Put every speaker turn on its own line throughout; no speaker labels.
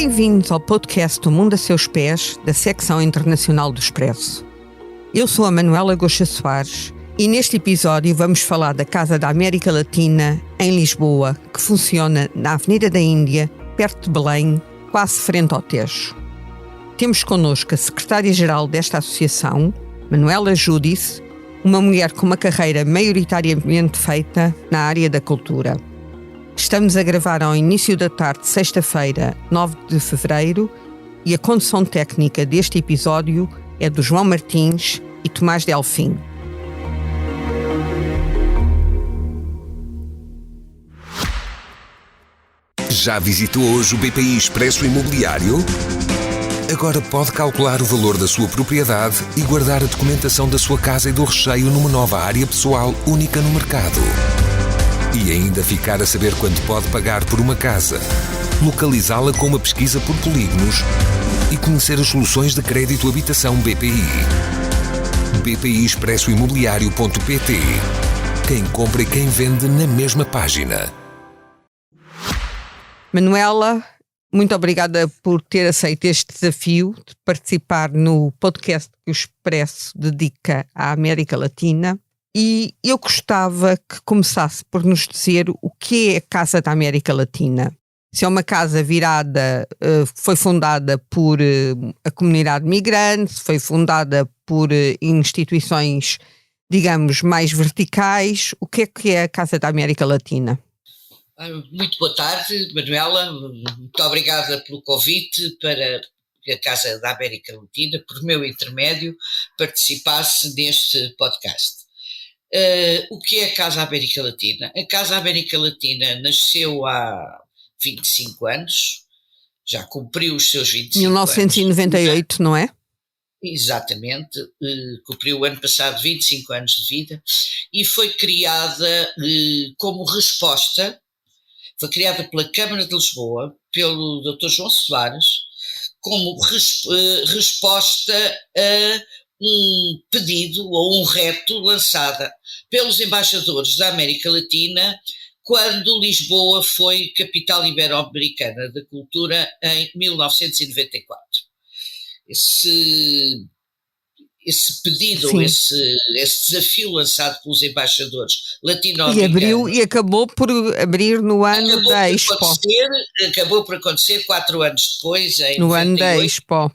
Bem-vindos ao podcast O Mundo a Seus Pés, da secção internacional do Expresso. Eu sou a Manuela Goxa Soares e neste episódio vamos falar da Casa da América Latina, em Lisboa, que funciona na Avenida da Índia, perto de Belém, quase frente ao Tejo. Temos connosco a secretária-geral desta associação, Manuela Júdice, uma mulher com uma carreira maioritariamente feita na área da cultura. Estamos a gravar ao início da tarde, sexta-feira, 9 de fevereiro, e a condução técnica deste episódio é do João Martins e Tomás Delfim.
Já visitou hoje o BPI Expresso Imobiliário? Agora pode calcular o valor da sua propriedade e guardar a documentação da sua casa e do recheio numa nova área pessoal única no mercado. E ainda ficar a saber quanto pode pagar por uma casa, localizá-la com uma pesquisa por polígonos e conhecer as soluções de crédito habitação BPI. BPI Expresso Imobiliário.pt. Quem compra e quem vende na mesma página.
Manuela, muito obrigada por ter aceito este desafio de participar no podcast que o Expresso dedica à América Latina. E eu gostava que começasse por nos dizer o que é a Casa da América Latina. Se é uma casa virada, foi fundada por a comunidade migrante, foi fundada por instituições, digamos, mais verticais. O que é a Casa da América Latina?
Muito boa tarde, Manuela. Muito obrigada pelo convite para que a Casa da América Latina, por meu intermédio, participasse neste podcast. O que é a Casa América Latina? A Casa América Latina nasceu há 25 anos, já cumpriu os seus 25
1998,
anos.
Não é?
Exatamente, cumpriu o ano passado 25 anos de vida e foi criada como resposta, foi criada pela Câmara de Lisboa, pelo Dr. João Soares, como resposta a um pedido ou um reto lançado pelos embaixadores da América Latina quando Lisboa foi capital ibero-americana da cultura em 1994. Esse pedido, esse desafio lançado pelos embaixadores latino-americanos.
E acabou por abrir no ano da Expo.
Acabou por acontecer 4 anos depois, em
no
98.
Ano da Expo.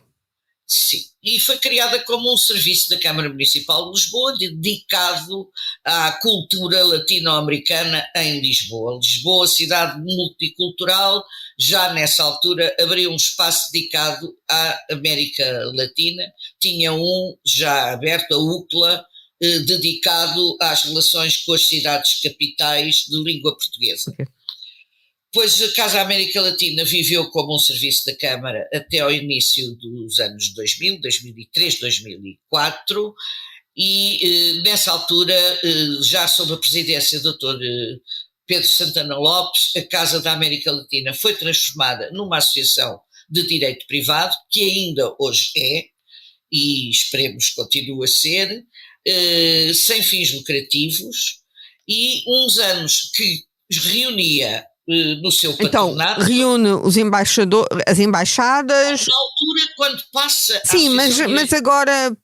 Sim, e foi criada como um serviço da Câmara Municipal de Lisboa dedicado à cultura latino-americana em Lisboa. Lisboa, cidade multicultural, já nessa altura abriu um espaço dedicado à América Latina, tinha um já aberto, a UCLA, dedicado às relações com as cidades capitais de língua portuguesa.
Okay.
Pois a Casa América Latina viveu como um serviço da Câmara até ao início dos anos 2000, 2003, 2004 e nessa altura, já sob a presidência do Dr. Pedro Santana Lopes, a Casa da América Latina foi transformada numa associação de direito privado, que ainda hoje é, e esperemos continue a ser, sem fins lucrativos, e uns anos que reunia no seu patronato.
Então, reúne os embaixadores, as embaixadas.
Na altura, quando passa.
Sim, mas agora,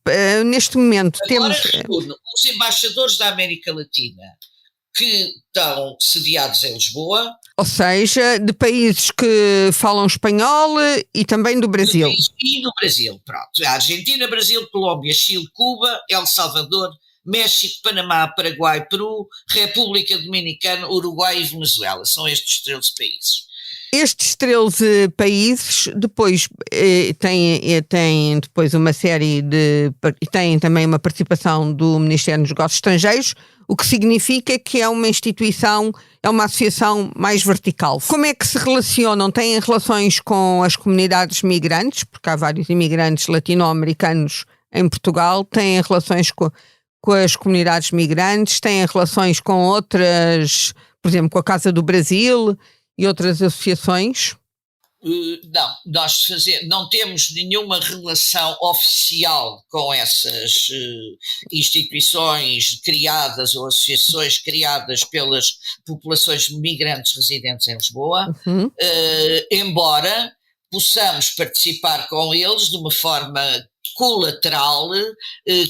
neste momento,
agora
temos.
Reúne os embaixadores da América Latina que estão sediados em Lisboa.
Ou seja, de países que falam espanhol e também do Brasil.
E do Brasil, pronto. A Argentina, Brasil, Colômbia, Chile, Cuba, El Salvador, México, Panamá, Paraguai, Peru, República Dominicana, Uruguai e Venezuela. São estes 13 países.
Estes 13 países depois têm depois uma série de... têm também uma participação do Ministério dos Negócios Estrangeiros, o que significa que é uma instituição, é uma associação mais vertical. Como é que se relacionam? Têm relações com as comunidades migrantes, porque há vários imigrantes latino-americanos em Portugal, têm relações com as comunidades migrantes, têm relações com outras, por exemplo, com a Casa do Brasil e outras associações?
Não, nós não temos nenhuma relação oficial com essas instituições criadas ou associações criadas pelas populações migrantes residentes em Lisboa, embora possamos participar com eles de uma forma colateral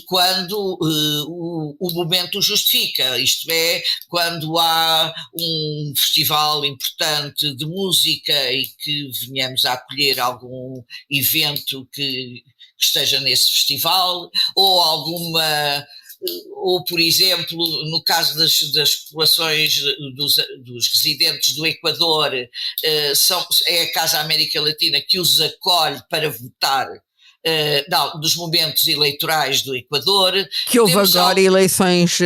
quando o momento o justifica, isto é, quando há um festival importante de música e que venhamos a acolher algum evento que esteja nesse festival, ou, por exemplo, no caso das populações dos residentes do Equador, é a Casa América Latina que os acolhe para votar dos momentos eleitorais do Equador.
Que houve agora eleições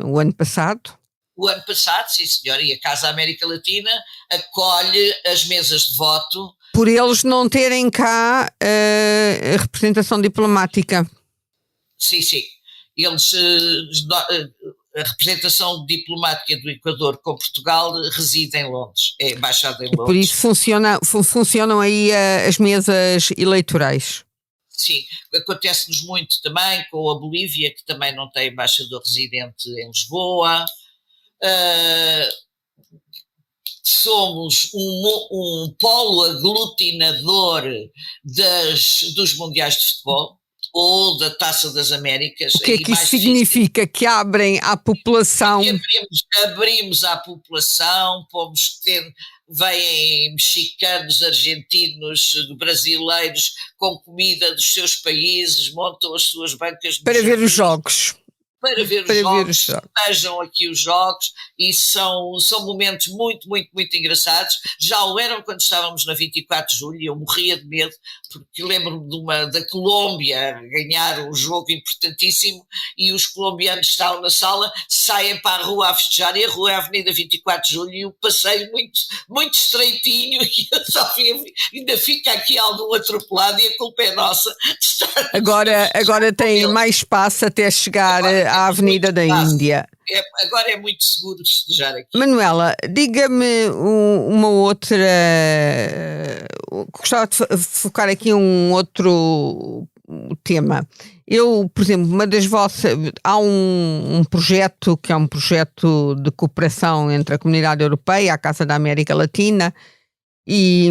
o ano passado.
O ano passado, sim senhora, e a Casa América Latina acolhe as mesas de voto.
Por eles não terem cá a representação diplomática.
Sim, sim. Eles, a representação diplomática do Equador com Portugal reside em Londres, é embaixada em Londres.
Por isso funcionam aí as mesas eleitorais.
Sim, acontece-nos muito também com a Bolívia, que também não tem embaixador residente em Lisboa. Somos um polo aglutinador dos mundiais de futebol ou da Taça das Américas.
O que é que isso significa? Que abrem à população?
Abrimos à população, vêm mexicanos, argentinos, brasileiros com comida dos seus países, montam as suas bancas
para ver os jogos.
Para ver os jogos, vejam aqui os jogos, e são momentos muito, muito, muito engraçados. Já o eram quando estávamos na 24 de julho, eu morria de medo, porque lembro-me da Colômbia ganhar um jogo importantíssimo, e os colombianos estavam na sala, saem para a rua a festejar, e a rua é a Avenida 24 de julho, e o passeio muito, muito estreitinho, e eu só ainda fica aqui algum atropelado, e a culpa é nossa de estar.
Agora tem mais espaço até chegar à Avenida da Índia.
Agora é muito seguro festejar aqui.
Manuela, diga-me uma outra. Gostava de focar aqui um outro tema. Eu, por exemplo, há um projeto que é um projeto de cooperação entre a Comunidade Europeia, a Casa da América Latina e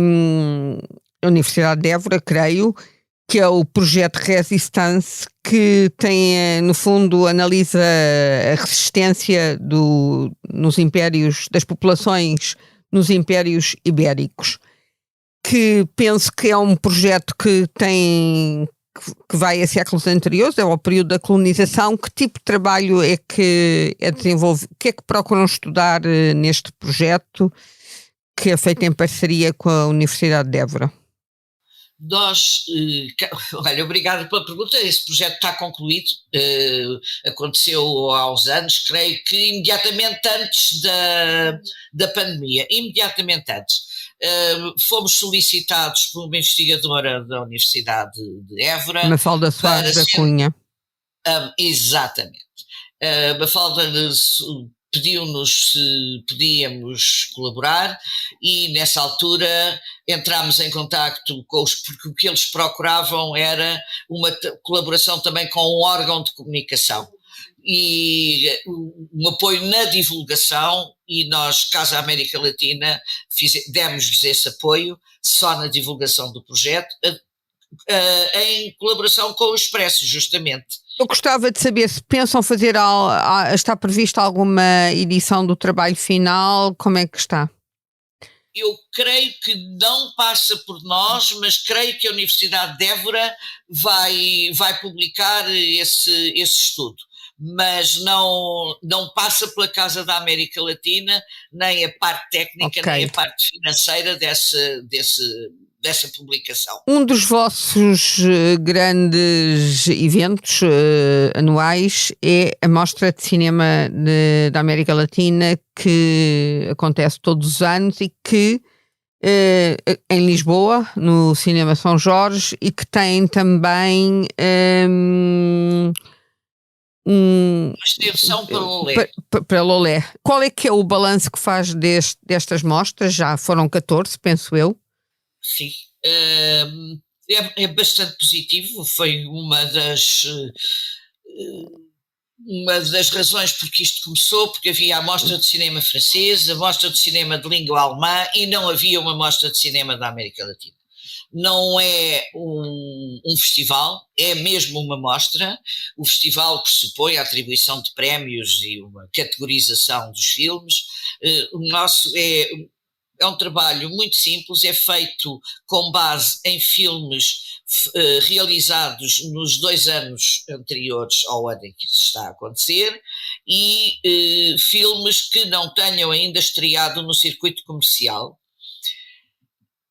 a Universidade de Évora, creio, que é o projeto Resistance, que tem, no fundo, analisa a resistência nos impérios, das populações nos impérios ibéricos, que penso que é um projeto que vai a séculos anteriores, é ao período da colonização. Que tipo de trabalho é que é desenvolvido? O que é que procuram estudar neste projeto, que é feito em parceria com a Universidade de Évora?
Olha, obrigado pela pergunta. Esse projeto está concluído, aconteceu há uns anos, creio que imediatamente antes da pandemia, imediatamente antes. Fomos solicitados por uma investigadora da Universidade de Évora.
Mafalda Soares da Cunha.
Exatamente. Mafalda pediu-nos se podíamos colaborar, e nessa altura entramos em contacto porque o que eles procuravam era uma colaboração também com um órgão de comunicação e um apoio na divulgação, e nós, Casa América Latina, demos-lhes esse apoio só na divulgação do projeto, em colaboração com o Expresso, justamente.
Eu gostava de saber se pensam fazer, está prevista alguma edição do trabalho final, como é que está?
Eu creio que não passa por nós, mas creio que a Universidade de Évora vai publicar esse estudo, mas não passa pela Casa da América Latina, nem a parte técnica, nem a parte financeira dessa publicação.
Um dos vossos grandes eventos anuais é a Mostra de Cinema da América Latina, que acontece todos os anos e que em Lisboa, no Cinema São Jorge, e que tem também
uma extensão para Lolé.
Para Lolé. Qual é que é o balanço que faz destas mostras? Já foram 14, penso eu.
Sim, é bastante positivo. Foi uma das razões porque isto começou, porque havia a mostra de cinema francês, a mostra de cinema de língua alemã, e não havia uma mostra de cinema da América Latina. não é um festival, é mesmo uma mostra. O festival pressupõe a atribuição de prémios e uma categorização dos filmes. O nosso é um trabalho muito simples, é feito com base em filmes realizados nos 2 anos anteriores ao ano em que isso está a acontecer e filmes que não tenham ainda estreado no circuito comercial.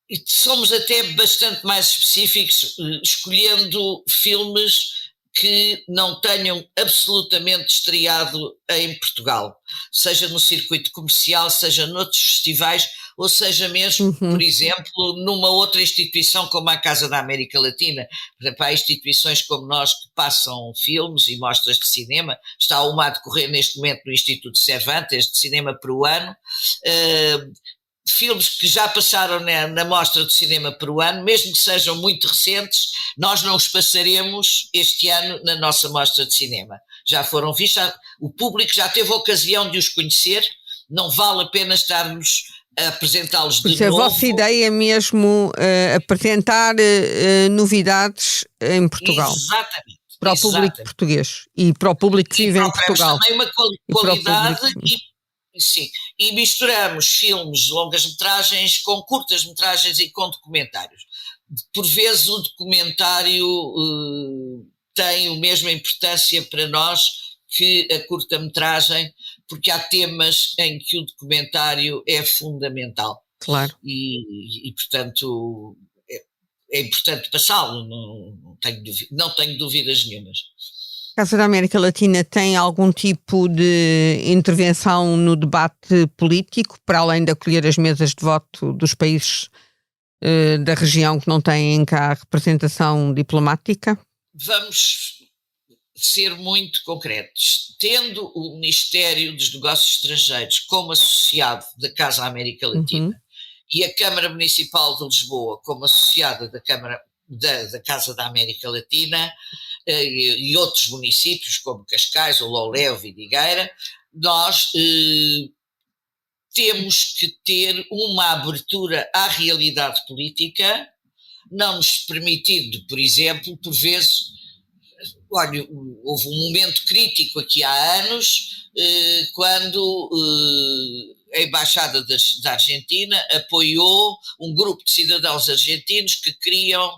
E somos até bastante mais específicos, escolhendo filmes que não tenham absolutamente estreado em Portugal, seja no circuito comercial, seja noutros festivais, ou seja mesmo, por exemplo, numa outra instituição como a Casa da América Latina. Por exemplo, há instituições como nós que passam filmes e mostras de cinema, está uma a decorrer neste momento no Instituto Cervantes, de cinema peruano, filmes que já passaram na Mostra do Cinema Peruano, mesmo que sejam muito recentes, nós não os passaremos este ano na nossa Mostra de Cinema. Já foram vistos, o público já teve a ocasião de os conhecer, não vale a pena estarmos a apresentá-los de novo.
A vossa ideia é mesmo apresentar novidades em Portugal.
Exatamente.
Para o público português e para o público que vive em Portugal.
Também uma qualidade sim, e misturamos filmes de longas-metragens com curtas-metragens e com documentários. Por vezes o documentário tem a mesma importância para nós que a curta-metragem, porque há temas em que o documentário é fundamental.
Claro.
E portanto, é importante passá-lo, não tenho dúvidas nenhumas.
A Casa da América Latina tem algum tipo de intervenção no debate político, para além de acolher as mesas de voto dos países da região que não têm cá representação diplomática?
Vamos ser muito concretos. Tendo o Ministério dos Negócios Estrangeiros como associado da Casa da América Latina e a Câmara Municipal de Lisboa como associada da Casa da América Latina, e outros municípios como Cascais, Ololé, Vidigueira, nós temos que ter uma abertura à realidade política, não nos permitindo, por exemplo, por vezes, olha, houve um momento crítico aqui há anos, quando a Embaixada da Argentina apoiou um grupo de cidadãos argentinos que queriam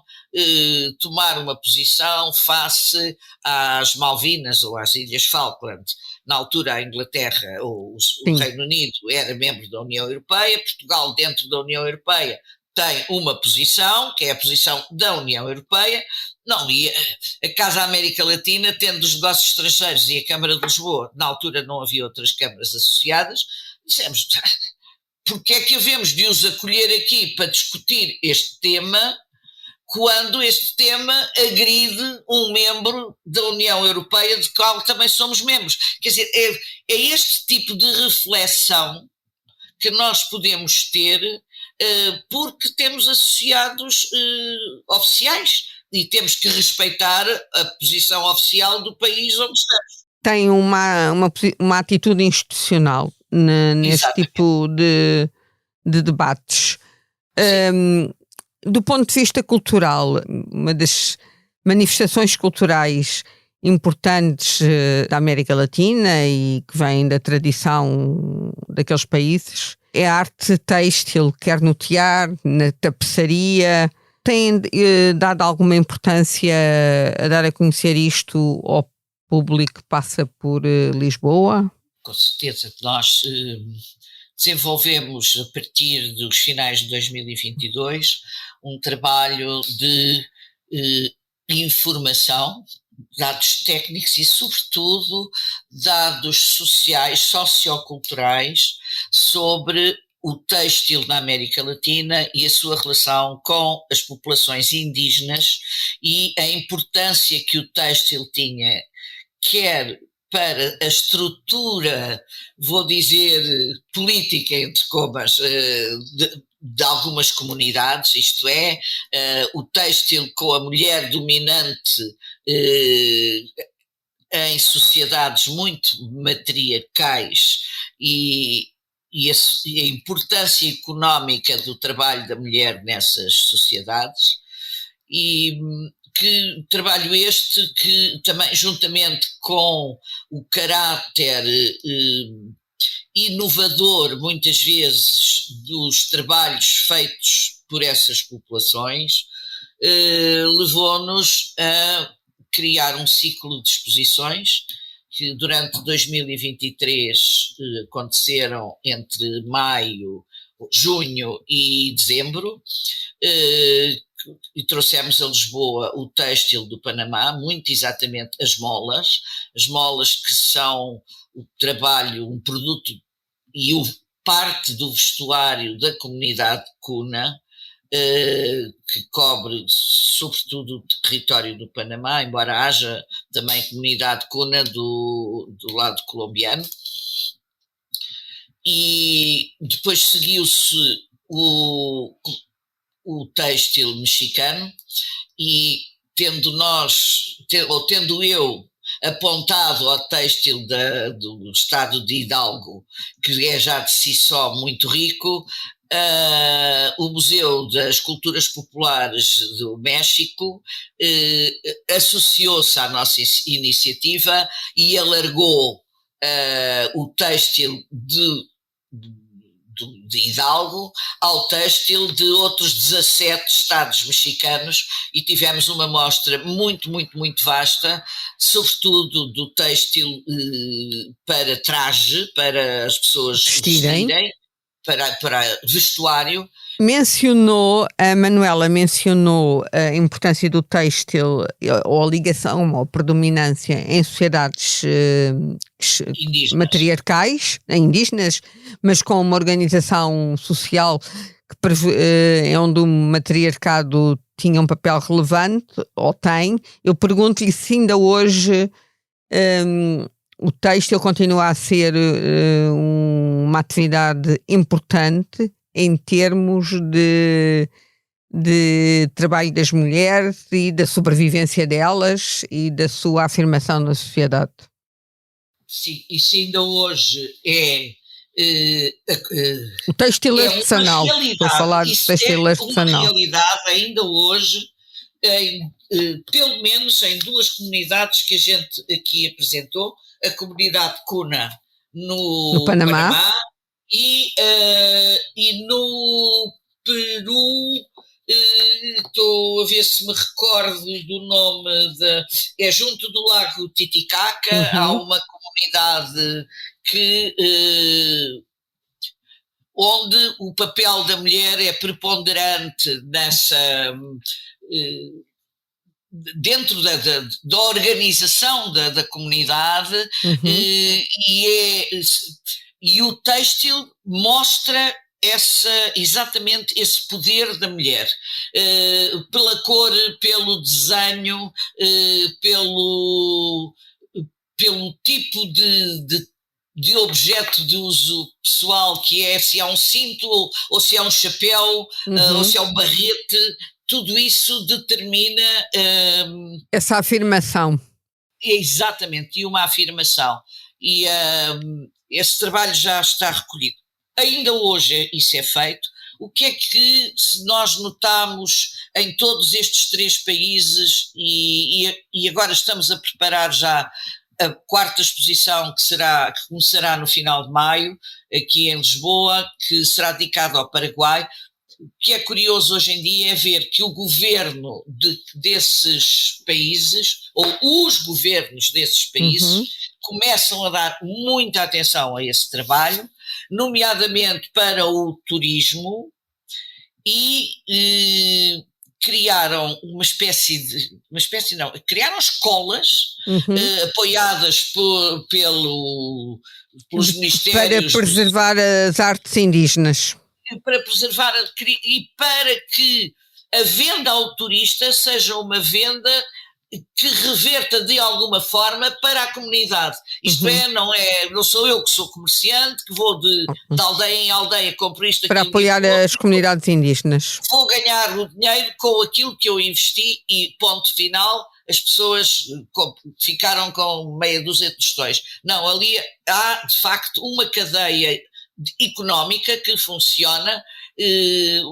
tomar uma posição face às Malvinas ou às Ilhas Falkland. Na altura a Inglaterra ou o Reino Unido era membro da União Europeia, Portugal dentro da União Europeia tem uma posição, que é a posição da União Europeia. Não, e a Casa América Latina, tendo os negócios estrangeiros e a Câmara de Lisboa, na altura não havia outras câmaras associadas, dissemos, porque é que havemos de os acolher aqui para discutir este tema, quando este tema agride um membro da União Europeia, de qual também somos membros. Quer dizer, é este tipo de reflexão que nós podemos ter, porque temos associados oficiais e temos que respeitar a posição oficial do país onde estamos.
Tem uma atitude institucional neste tipo de debates. Do ponto de vista cultural, uma das manifestações culturais importantes da América Latina e que vem da tradição daqueles países é a arte têxtil, quer no tear, na tapeçaria. Tem dado alguma importância a dar a conhecer isto ao público que passa por Lisboa?
Com certeza que nós desenvolvemos, a partir dos finais de 2022, um trabalho de informação, dados técnicos e, sobretudo, dados sociais, socioculturais, sobre o têxtil na América Latina e a sua relação com as populações indígenas e a importância que o têxtil tinha, quer para a estrutura, vou dizer, política, entre comas, de algumas comunidades, isto é, o têxtil com a mulher dominante em sociedades muito matriarcais e e a importância económica do trabalho da mulher nessas sociedades, e que trabalho este que também, juntamente com o caráter inovador, muitas vezes, dos trabalhos feitos por essas populações, levou-nos a criar um ciclo de exposições que durante 2023 aconteceram entre maio, junho e dezembro, e trouxemos a Lisboa o têxtil do Panamá, muito exatamente as molas que são o trabalho, um produto e parte do vestuário da comunidade Kuna, que cobre sobretudo o território do Panamá, embora haja também comunidade Kuna do lado colombiano. E depois seguiu-se o têxtil mexicano, e tendo eu apontado ao têxtil do estado de Hidalgo, que é já de si só muito rico, o Museu das Culturas Populares do México associou-se à nossa iniciativa e alargou o têxtil de Hidalgo ao têxtil de outros 17 estados mexicanos, e tivemos uma mostra muito, muito, muito vasta, sobretudo do têxtil para traje, para as pessoas vestirem, para vestuário.
A Manuela mencionou a importância do têxtil, ou a ligação, ou a predominância em sociedades matriarcais, indígenas, mas com uma organização social onde o matriarcado tinha um papel relevante, ou tem. Eu pergunto-lhe se ainda hoje o têxtil continua a ser uma atividade importante em termos de trabalho das mulheres e da sobrevivência delas e da sua afirmação na sociedade.
Sim, isso ainda hoje
o têxtil artesanal. Estou a falar de têxtil artesanal.
É uma realidade ainda hoje, pelo menos em duas comunidades que a gente aqui apresentou, a comunidade Kuna no Panamá e no Peru. Estou a ver se me recordo do nome, é junto do Lago Titicaca. Há uma comunidade onde o papel da mulher é preponderante dentro da organização da comunidade, e o têxtil mostra exatamente esse poder da mulher, pela cor, pelo desenho, pelo tipo de objeto de uso pessoal, que é, se é um cinto ou se é um chapéu, ou se é um barrete. Tudo isso determina
essa afirmação.
Exatamente, e uma afirmação. E esse trabalho já está recolhido. Ainda hoje isso é feito. O que é que nós notamos em todos estes 3 países, e agora estamos a preparar já a 4ª exposição que começará no final de maio, aqui em Lisboa, que será dedicada ao Paraguai. O que é curioso hoje em dia é ver que o governo desses países, ou os governos desses países, começam a dar muita atenção a esse trabalho, nomeadamente para o turismo, e criaram criaram escolas apoiadas pelos ministérios.
Para preservar as artes indígenas.
Para preservar e para que a venda ao turista seja uma venda que reverta de alguma forma para a comunidade. Isto não sou eu que sou comerciante, que vou de aldeia em aldeia, compro isto,
para apoiar as comunidades indígenas.
Vou ganhar o dinheiro com aquilo que eu investi e ponto final. As pessoas ficaram com meia dúzia de tostões. Não, ali há de facto uma cadeia económica que funciona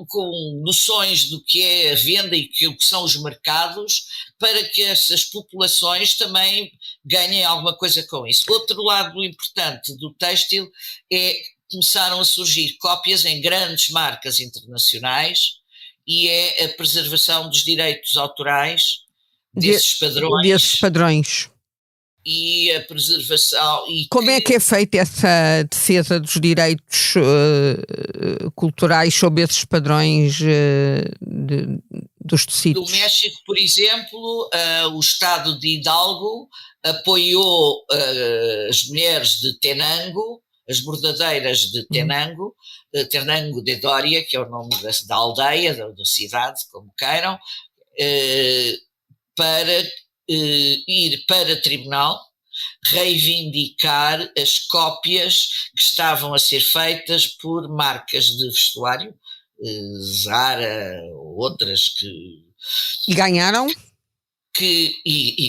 com noções do que é a venda e o que são os mercados, para que essas populações também ganhem alguma coisa com isso. Outro lado importante do têxtil é que começaram a surgir cópias em grandes marcas internacionais e é a preservação dos direitos autorais desses
padrões.
E a preservação.
Como é que é feita essa defesa dos direitos culturais sob esses padrões dos tecidos?
No México, por exemplo, o estado de Hidalgo apoiou as mulheres de Tenango, as bordadeiras de Tenango, Tenango de Doria, que é o nome da aldeia, da cidade, como queiram, para ir para tribunal, reivindicar as cópias que estavam a ser feitas por marcas de vestuário, Zara, outras que...
E ganharam?
E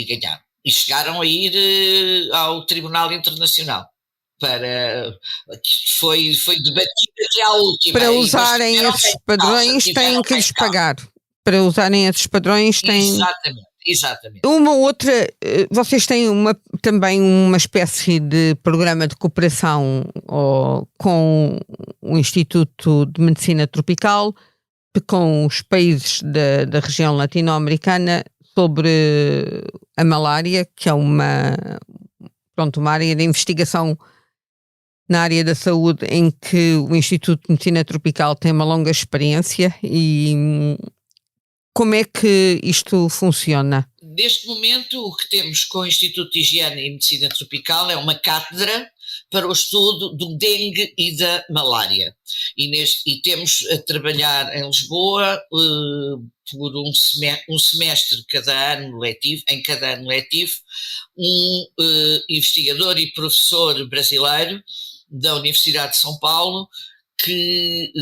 ganharam. E chegaram a ir ao Tribunal Internacional. Foi debatida até à última.
Para usarem esses padrões têm que lhes pagar. Para usarem esses padrões têm...
Exatamente.
Uma outra, vocês têm também uma espécie de programa de cooperação com o Instituto de Medicina Tropical, com os países da região latino-americana, sobre a malária, que é uma área de investigação na área da saúde em que o Instituto de Medicina Tropical tem uma longa experiência. E como é que isto funciona?
Neste momento, o que temos com o Instituto de Higiene e Medicina Tropical é uma cátedra para o estudo do dengue e da malária. E temos a trabalhar em Lisboa por um semestre em cada ano letivo, um investigador e professor brasileiro da Universidade de São Paulo, que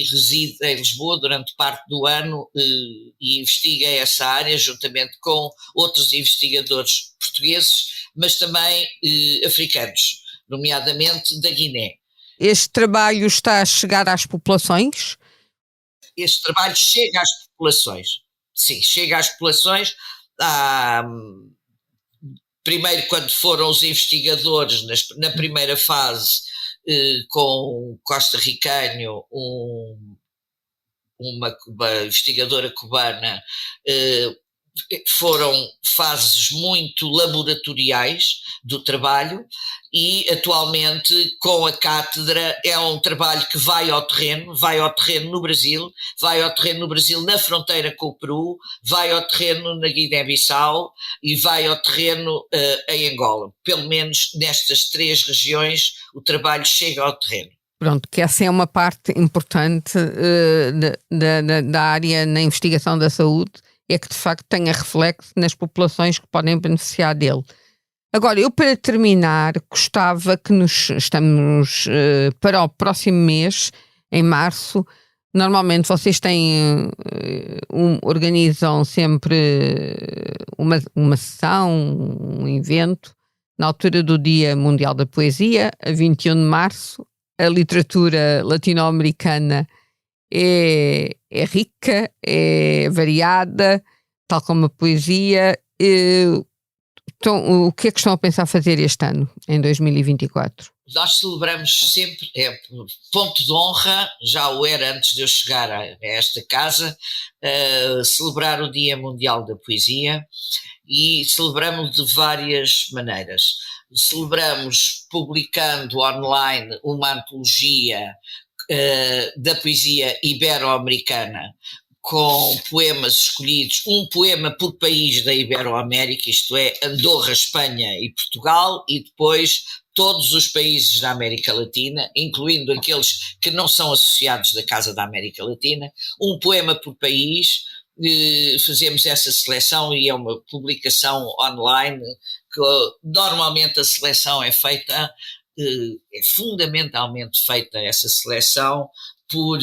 reside em Lisboa durante parte do ano e investiga essa área juntamente com outros investigadores portugueses, mas também africanos, nomeadamente da Guiné.
Este trabalho está a chegar às populações?
Este trabalho chega às populações. Sim, chega às populações. Primeiro, quando foram os investigadores na primeira fase, com um costarricano, uma investigadora cubana, foram fases muito laboratoriais do trabalho, e atualmente com a cátedra é um trabalho que vai ao terreno no Brasil, na fronteira com o Peru, vai ao terreno na Guiné-Bissau e vai ao terreno em Angola. Pelo menos nestas 3 regiões o trabalho chega ao terreno.
Pronto, que essa é uma parte importante da área na investigação da saúde, é que de facto tenha reflexo nas populações que podem beneficiar dele. Agora, eu para terminar gostava que estamos para o próximo mês, em março. Normalmente vocês organizam sempre uma sessão, um evento, na altura do Dia Mundial da Poesia, a 21 de março. A literatura latino-americana é rica, é variada, tal como a poesia. Então, o que é que estão a pensar fazer este ano, em 2024?
Nós celebramos sempre, por ponto de honra, já o era antes de eu chegar a esta casa, celebrar o Dia Mundial da Poesia, e celebramos de várias maneiras. Celebramos publicando online uma antologia da poesia ibero-americana, com poemas escolhidos, um poema por país da Ibero-América, isto é, Andorra, Espanha e Portugal, e depois todos os países da América Latina, incluindo aqueles que não são associados da Casa da América Latina, um poema por país. Fazemos essa seleção e é uma publicação online, que normalmente a seleção é feita, é fundamentalmente feita essa seleção por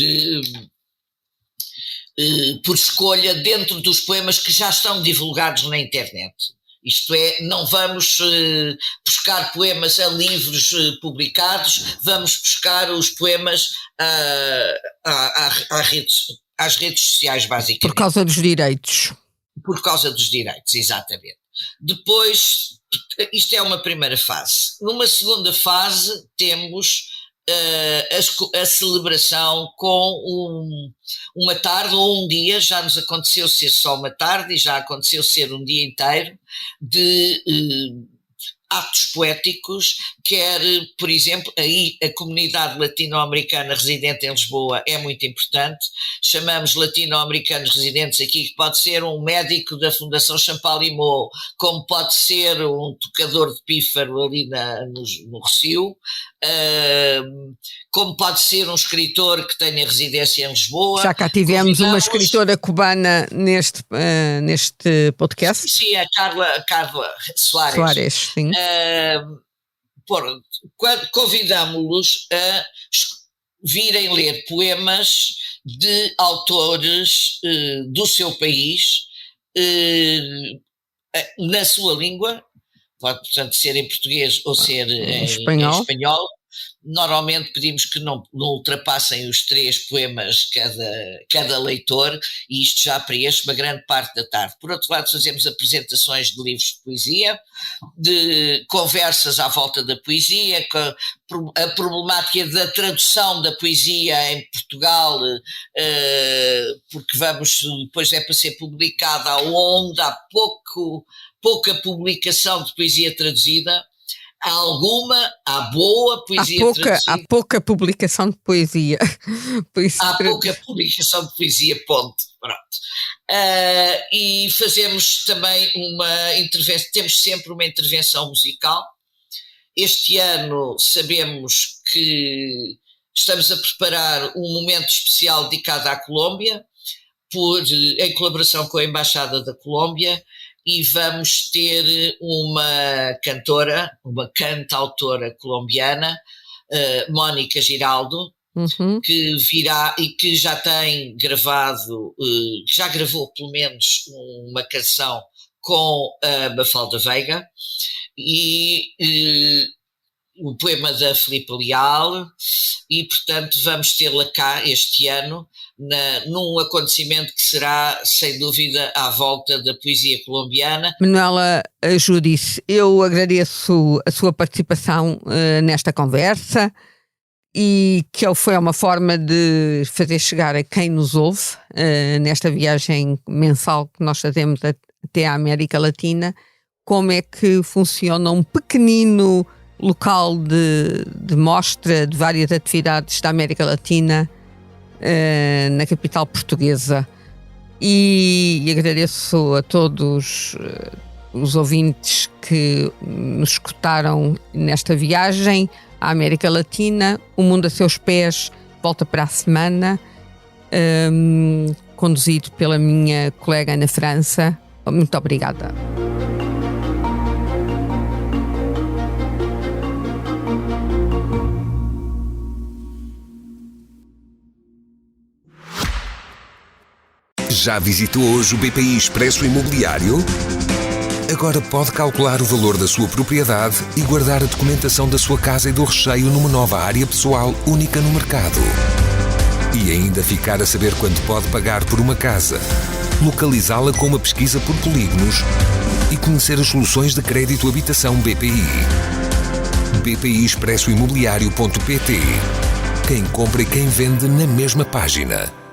escolha dentro dos poemas que já estão divulgados na internet. Isto é, não vamos buscar poemas a livros publicados, vamos buscar os poemas às redes sociais, basicamente.
Por causa dos direitos.
Por causa dos direitos, exatamente. Depois, isto é uma primeira fase. Numa segunda fase, temos a celebração com uma tarde ou um dia, já nos aconteceu ser só uma tarde e já aconteceu ser um dia inteiro, de atos poéticos, quer, por exemplo, aí a comunidade latino-americana residente em Lisboa é muito importante, chamamos latino-americanos residentes aqui, que pode ser um médico da Fundação Champalimau, como pode ser um tocador de pífaro ali no Recio, como pode ser um escritor que tenha residência em Lisboa.
Já cá tivemos uma escritora cubana neste podcast.
Sim, a Carla Soares.
Soares, sim.
Convidámos-los a virem ler poemas de autores do seu país, na sua língua, pode, portanto, ser em português ou ser em espanhol. Normalmente pedimos que não ultrapassem os 3 poemas cada leitor, e isto já preenche uma grande parte da tarde. Por outro lado, fazemos apresentações de livros de poesia, de conversas à volta da poesia, a problemática da tradução da poesia em Portugal, porque depois é para ser publicada onde há pouca publicação de poesia traduzida. Há boa poesia traduzida.
Há pouca publicação de poesia.
Há pouca publicação de poesia, ponto. Pronto. E fazemos também uma intervenção, temos sempre uma intervenção musical. Este ano sabemos que estamos a preparar um momento especial dedicado à Colômbia, em colaboração com a Embaixada da Colômbia, e vamos ter uma cantautora colombiana, Mónica Giraldo, que virá e que já tem gravado, já gravou pelo menos uma canção com a Mafalda Veiga, e o poema da Filipa Leal, e portanto vamos tê-la cá este ano, num acontecimento que será, sem dúvida, à volta da poesia colombiana.
Manuela Judice, eu agradeço a sua participação nesta conversa, e que foi uma forma de fazer chegar a quem nos ouve nesta viagem mensal que nós fazemos até à América Latina, como é que funciona um pequenino local de mostra de várias atividades da América Latina na capital portuguesa. E agradeço a todos os ouvintes que nos escutaram nesta viagem à América Latina. O Mundo a Seus Pés volta para a semana, conduzido pela minha colega Ana França. Muito obrigada.
Já visitou hoje o BPI Expresso Imobiliário? Agora pode calcular o valor da sua propriedade e guardar a documentação da sua casa e do recheio numa nova área pessoal única no mercado. E ainda ficar a saber quanto pode pagar por uma casa, localizá-la com uma pesquisa por polígonos e conhecer as soluções de crédito habitação BPI. BPI Expresso Imobiliário.pt. Quem compra e quem vende na mesma página.